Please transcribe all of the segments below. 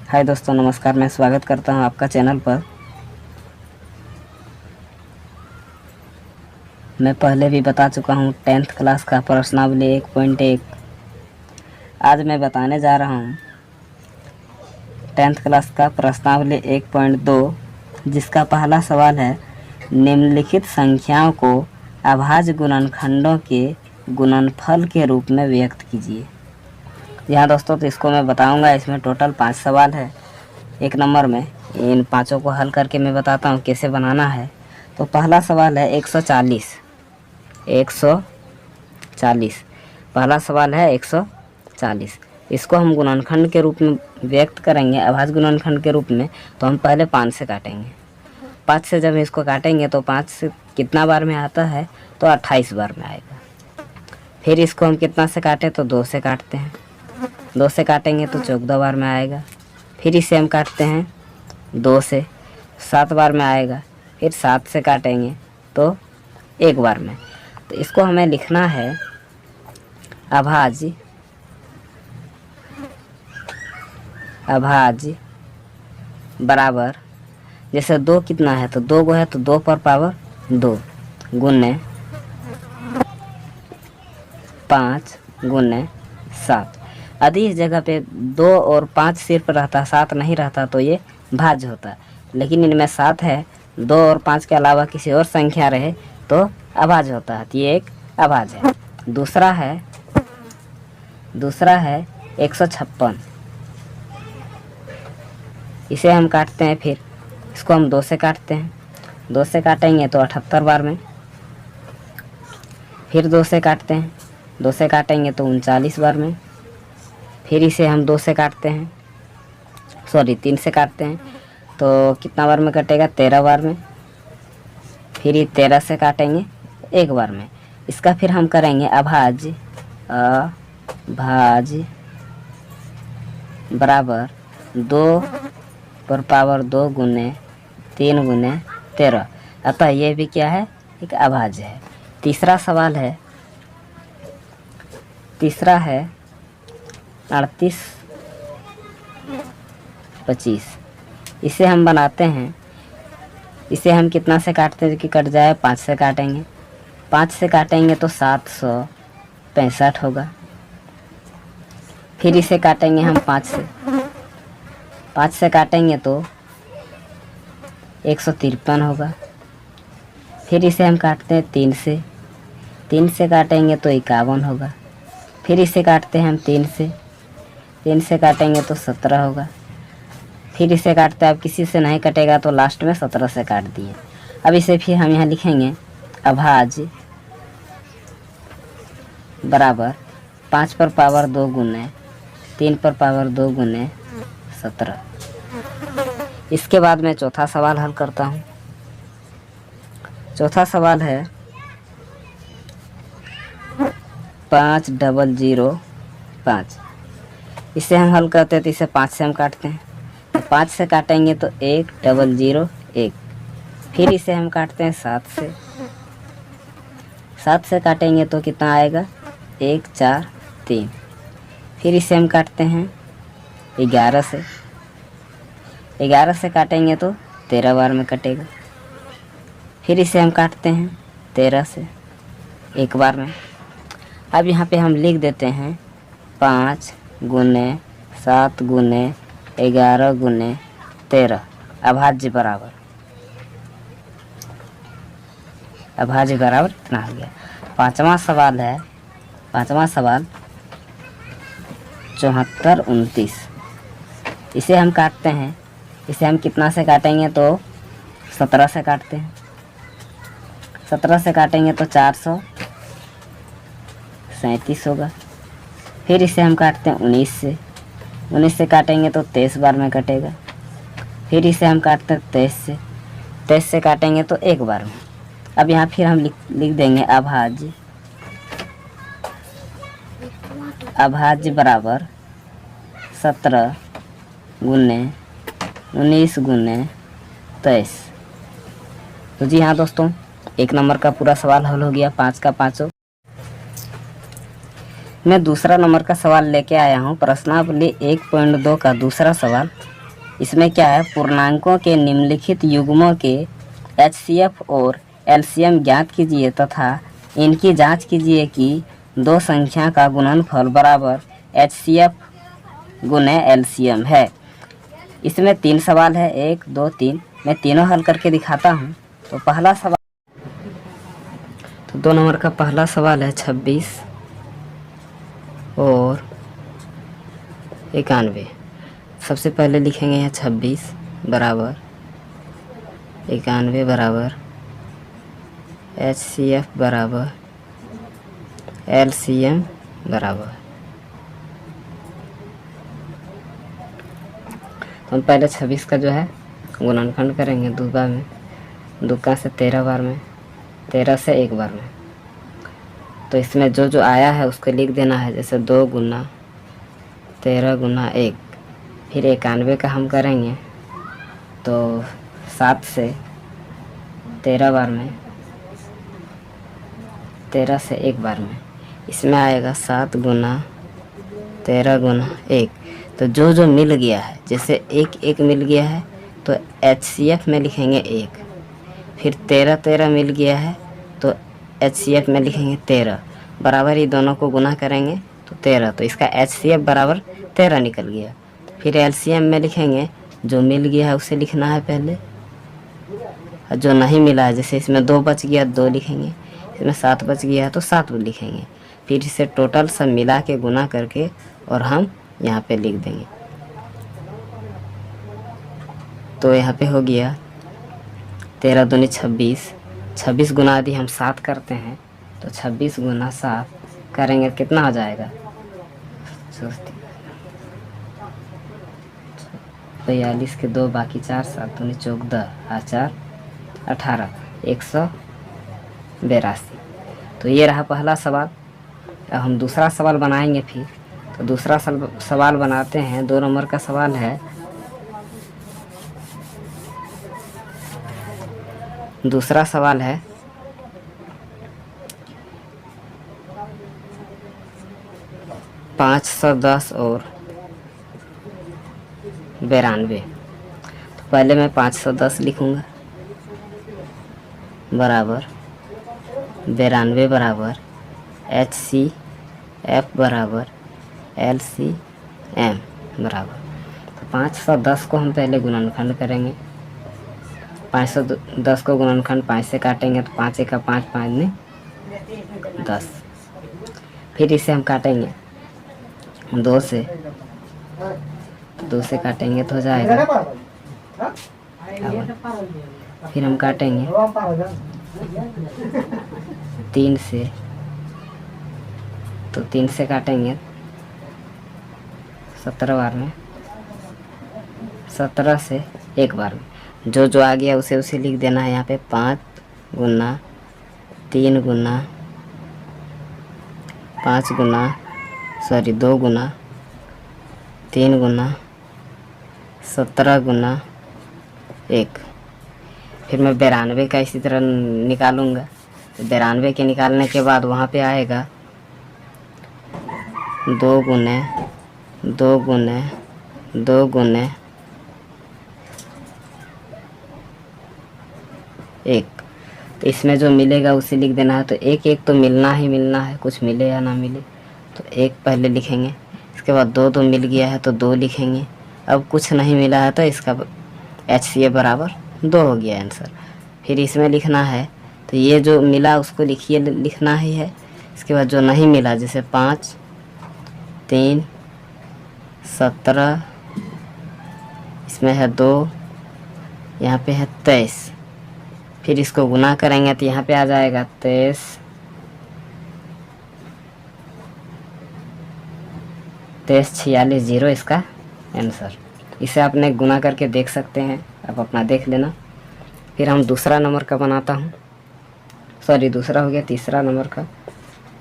हाय दोस्तों, नमस्कार। मैं स्वागत करता हूं आपका चैनल पर। मैं पहले भी बता चुका हूं 10th क्लास का प्रश्नावली 1.1। आज मैं बताने जा रहा हूं 10th क्लास का प्रश्नावली 1.2, जिसका पहला सवाल है, निम्नलिखित संख्याओं को अभाज्य गुणनखंडों के गुणनफल के रूप में व्यक्त कीजिए। यहाँ दोस्तों तो इसको मैं बताऊंगा। इसमें टोटल 5 सवाल है। एक नंबर में इन पांचों को हल करके मैं बताता हूँ कैसे बनाना है। तो पहला सवाल है 140। 140 पहला सवाल है 140। इसको हम गुणनखंड के रूप में व्यक्त करेंगे, अभाज्य गुणनखंड के रूप में। तो हम पहले 5 से काटेंगे। 5 से जब इसको काटेंगे तो 5 से कितना बार में आता है, तो 28 बार में आएगा। फिर इसको हम कितना से काटें, तो 2 से काटते हैं। 2 से काटेंगे तो 14 बार में आएगा। फिर इसे हम काटते हैं 2 से, 7 बार में आएगा। फिर 7 से काटेंगे तो 1 बार में। तो इसको हमें लिखना है अभाज्य बराबर, जैसे 2 कितना है, तो 2 गो है तो 2 पर पावर 2 गुने 5 गुने 7। यदि इस जगह पे 2 और 5 सिर्फ रहता, 7 नहीं रहता, तो ये भाज्य होता। लेकिन इनमें 7 है, 2 और 5 के अलावा किसी और संख्या रहे तो अभाज्य होता है। तो ये एक अभाज्य है। दूसरा है 156। इसे हम काटते हैं। फिर इसको हम 2 से काटते हैं। 2 से काटेंगे तो 78 बार में। फिर 2 से काटते हैं। 2 से काटेंगे तो 39 बार में। फिर इसे हम 2 से काटते हैं, 3 से काटते हैं तो कितना बार में कटेगा, 13 बार में। फिर ये 13 से काटेंगे 1 बार में। इसका फिर हम करेंगे अभाज्य बराबर 2 पर पावर 2 गुने 3 गुने 13। अतः ये भी क्या है, एक अभाज्य है। तीसरा है 38 25। इसे हम बनाते हैं। इसे हम कितना से काटते हैं कि कट जाए, 5 से काटेंगे। 5 से काटेंगे तो 765 होगा। फिर इसे काटेंगे हम 5 से काटेंगे तो 153 होगा। फिर इसे हम काटते हैं 3 से काटेंगे तो 51 होगा। फिर इसे काटते हैं हम 3 से काटेंगे तो 17 होगा। फिर इसे काटते हैं, अब किसी से नहीं कटेगा तो लास्ट में 17 से काट दिए। अब इसे फिर हम यहाँ लिखेंगे अभाज्य बराबर 5 पर पावर 2 गुने 3 पर पावर 2 गुने 17। इसके बाद मैं चौथा सवाल हल करता हूँ। चौथा सवाल है 5005। इसे हम हल करते हैं तो इसे 5 से हम काटते हैं। तो 5 से काटेंगे तो 1001। फिर इसे हम काटते हैं 7 से काटेंगे तो कितना आएगा, 143। फिर इसे हम काटते हैं 11 से काटेंगे तो 13 बार में कटेगा। फिर इसे हम काटते हैं 13 से 1 बार में। अब यहाँ पे हम लिख देते हैं 5 गुने 7 गुने 11 गुने 13 अभाज्य बराबर इतना हो गया। पांचवा सवाल 7429। इसे हम काटते हैं। इसे हम कितना से काटेंगे, तो 17 से काटते हैं। 17 से काटेंगे तो 437 होगा। फिर इसे हम काटते हैं 19 से काटेंगे तो 23 बार में कटेगा। फिर इसे हम काटते हैं 23 से काटेंगे तो 1 बार में। अब यहाँ फिर हम लिख देंगे अभाज्य बराबर 17 गुने 19 गुने 23। तो जी हाँ दोस्तों, 1 नंबर का पूरा सवाल हल हो गया, 5 का 5। मैं दूसरा नंबर का सवाल लेके आया हूँ। प्रश्नावली 1.2 का दूसरा सवाल। इसमें क्या है, पूर्णांकों के निम्नलिखित युग्मों के HCF और LCM ज्ञात कीजिए तथा इनकी जांच कीजिए कि दो संख्या का गुणनफल बराबर HCF गुने LCM है। इसमें 3 सवाल है, 1 2 3। मैं तीनों हल करके दिखाता हूँ। तो पहला सवाल, तो 2 नंबर का पहला सवाल है 26 और 91। सबसे पहले लिखेंगे यहाँ 26 बराबर 91 बराबर HCF बराबर LCM बराबर। तो हम पहले 26 का जो है गुणनखंड करेंगे दुका में, दुका से 13 बार में, 13 से 1 बार में। तो इसमें जो जो आया है उसको लिख देना है, जैसे 2 गुना 13 गुना 1। फिर 91 का हम करेंगे तो 7 से 13 बार में, 13 से 1 बार में। इसमें आएगा 7 गुना 13 गुना 1। तो जो जो मिल गया है, जैसे 1 1 मिल गया है तो HCF में लिखेंगे 1। फिर 13 13 मिल गया है तो HCF में लिखेंगे 13 बराबर, ही दोनों को गुना करेंगे तो 13। तो इसका HCF बराबर 13 निकल गया। फिर LCM में लिखेंगे, जो मिल गया है उसे लिखना है पहले, और जो नहीं मिला है, जैसे इसमें 2 बच गया 2 लिखेंगे, इसमें 7 बच गया है तो 7 लिखेंगे। फिर इसे टोटल सब मिला के गुना करके और हम यहाँ पे लिख देंगे। तो यहाँ पे हो गया 13 दूनी 26, 26 गुना यदि हम 7 करते हैं तो 26 गुना 7 करेंगे कितना हो जाएगा, 42 के 2 बाकी 4, 7 दूनी 14, 4 18, 182। तो ये रहा पहला सवाल। अब हम दूसरा सवाल बनाएंगे। फिर तो दूसरा सवाल बनाते हैं। 2 नंबर का सवाल है, दूसरा सवाल है 510 और 92। तो पहले मैं 510 लिखूँगा बराबर 92 बराबर HCF बराबर LCM बराबर। तो 510 को हम पहले गुणनखंड करेंगे। 510 को गुणनखंड 5 से काटेंगे तो 5 1 5, 5 में 10। फिर इसे हम काटेंगे 2 से, 2 से काटेंगे तो हो जाएगा। फिर हम काटेंगे 3 से, तो 3 से काटेंगे 17 बार में, 17 से 1 बार में। जो जो आ गया उसे उसे लिख देना है यहाँ पे। 5 गुना 3 गुना 5 गुना 2 गुना 3 गुना 17 गुना 1। फिर मैं 92 का इसी तरह निकालूंगा। तो 92 के निकालने के बाद वहाँ पे आएगा 2 गुने 2 गुने 2 गुने 1। तो इसमें जो मिलेगा उसे लिख देना है। तो 1 1 तो मिलना ही मिलना है, कुछ मिले या ना मिले। तो 1 पहले लिखेंगे, इसके बाद 2 2 मिल गया है तो 2 लिखेंगे। अब कुछ नहीं मिला है तो इसका HCF बराबर 2 हो गया आंसर। फिर इसमें लिखना है, तो ये जो मिला उसको लिखिए, लिखना ही है। इसके बाद जो नहीं मिला, जैसे 5 3 17, इसमें है 2, यहाँ पे है 23। फिर इसको गुना करेंगे तो यहाँ पे आ जाएगा 23 46 0 इसका आंसर। इसे आपने गुना करके देख सकते हैं, आप अपना देख लेना। फिर हम दूसरा नंबर का बनाता हूँ, सॉरी दूसरा हो गया, तीसरा नंबर का।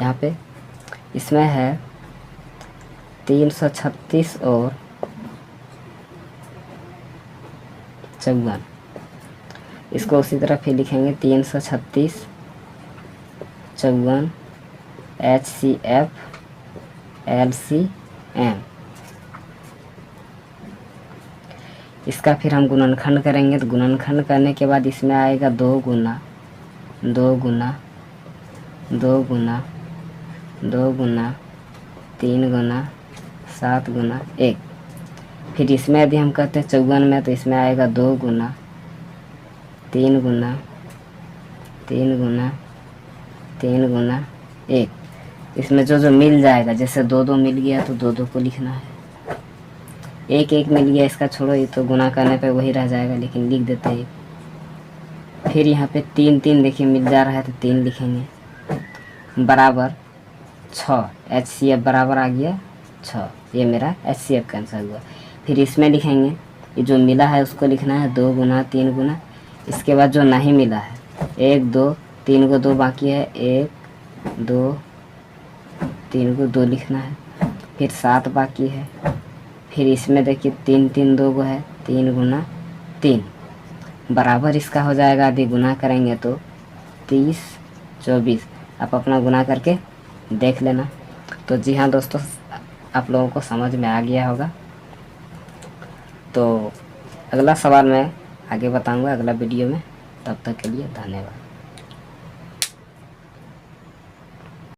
यहाँ पे इसमें है 336 और 54। इसको उसी तरह फिर लिखेंगे 336 54 HCF LCM। इसका फिर हम गुणनखंड करेंगे। तो गुणनखंड करने के बाद इसमें आएगा 2 गुना 2 गुना 2 गुना 2 गुना 3 गुना 7 गुना 1। फिर इसमें यदि हम कहते हैं 54 में, तो इसमें आएगा 2 गुना 3 गुना 3 गुना 3 गुना 1। इसमें जो जो मिल जाएगा, जैसे 2 2 मिल गया तो 2 2 को लिखना है, 1 1 मिल गया इसका छोड़ो, ये तो गुना करने पे वही रह जाएगा, लेकिन लिख देते हैं। फिर यहाँ पे 3 3 देखिए मिल जा रहा है तो 3 लिखेंगे, बराबर 6। HCF बराबर आ गया 6, ये मेरा HCF कैंसिल हुआ। फिर इसमें लिखेंगे, ये जो मिला है उसको लिखना है 2 गुना 3 गुना। इसके बाद जो नहीं मिला है 1 2 3 को 2 बाकी है, 1 2 3 को 2 लिखना है। फिर 7 बाकी है। फिर इसमें देखिए 3 3 2 को है, 3 गुना 3 बराबर इसका हो जाएगा, यदि गुना करेंगे तो 30 24। आप अपना गुना करके देख लेना। तो जी हाँ दोस्तों, आप लोगों को समझ में आ गया होगा। तो अगला सवाल मैं आगे बताऊंगा अगला वीडियो में। तब तक के लिए धन्यवाद।